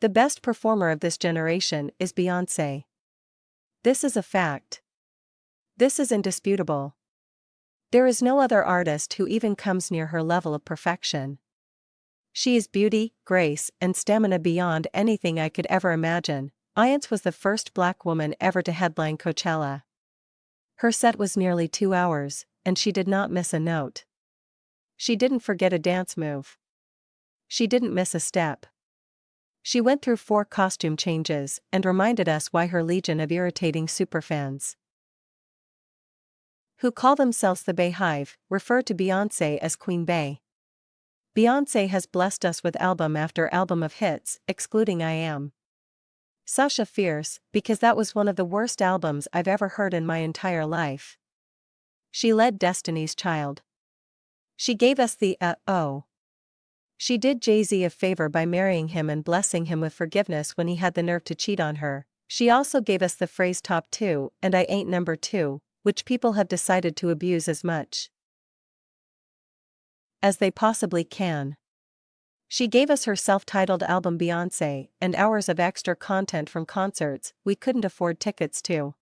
The best performer of this generation is Beyoncé. This is a fact. This is indisputable. There is no other artist who even comes near her level of perfection. She is beauty, grace, and stamina beyond anything I could ever imagine. Beyoncé was the first Black woman ever to headline Coachella. Her set was nearly 2 hours, and she did not miss a note. She didn't forget a dance move. She didn't miss a step. She went through 4 costume changes and reminded us why her legion of irritating superfans, who call themselves the Bayhive, refer to Beyoncé as Queen Bey. Beyoncé has blessed us with album after album of hits, excluding I Am Sasha Fierce, because that was one of the worst albums I've ever heard in my entire life. She led Destiny's Child. She gave us the oh. She did Jay-Z a favor by marrying him and blessing him with forgiveness when he had the nerve to cheat on her. She also gave us the phrase top 2 and I ain't number 2, which people have decided to abuse as much as they possibly can. She gave us her self-titled album Beyoncé and hours of extra content from concerts we couldn't afford tickets to.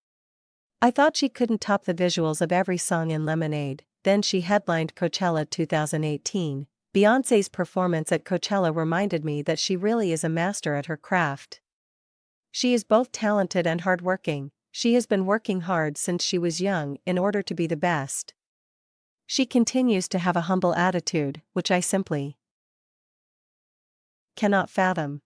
I thought she couldn't top the visuals of every song in Lemonade. Then she headlined Coachella 2018. Beyoncé's performance at Coachella reminded me that she really is a master at her craft. She is both talented and hardworking. She has been working hard since she was young in order to be the best. She continues to have a humble attitude, which I simply cannot fathom.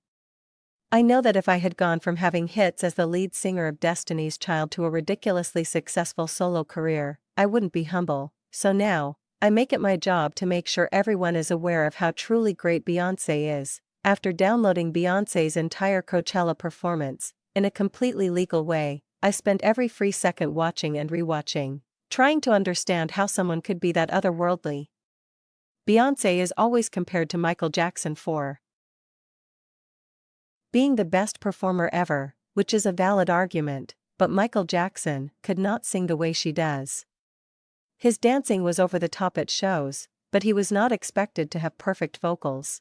I know that if I had gone from having hits as the lead singer of Destiny's Child to a ridiculously successful solo career, I wouldn't be humble, so now, I make it my job to make sure everyone is aware of how truly great Beyoncé is. After downloading Beyoncé's entire Coachella performance, in a completely legal way, I spent every free second watching and rewatching, trying to understand how someone could be that otherworldly. Beyoncé is always compared to Michael Jackson for being the best performer ever, which is a valid argument, but Michael Jackson could not sing the way she does. His dancing was over the top at shows, but he was not expected to have perfect vocals.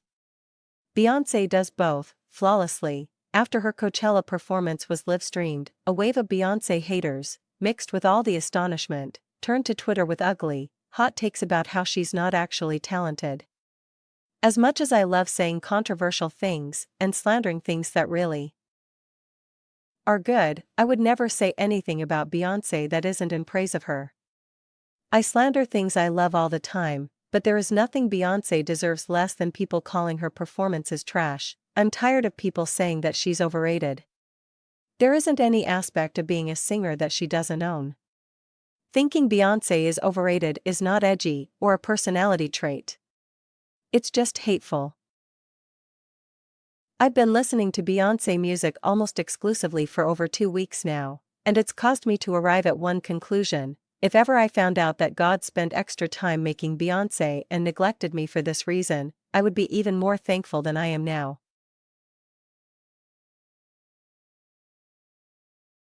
Beyoncé does both, flawlessly. After her Coachella performance was live-streamed, a wave of Beyoncé haters, mixed with all the astonishment, turned to Twitter with ugly, hot takes about how she's not actually talented. As much as I love saying controversial things and slandering things that really are good, I would never say anything about Beyoncé that isn't in praise of her. I slander things I love all the time, but there is nothing Beyoncé deserves less than people calling her performances trash. I'm tired of people saying that she's overrated. There isn't any aspect of being a singer that she doesn't own. Thinking Beyoncé is overrated is not edgy or a personality trait. It's just hateful. I've been listening to Beyoncé music almost exclusively for over 2 weeks now, and it's caused me to arrive at one conclusion. If ever I found out that God spent extra time making Beyoncé and neglected me for this reason, I would be even more thankful than I am now.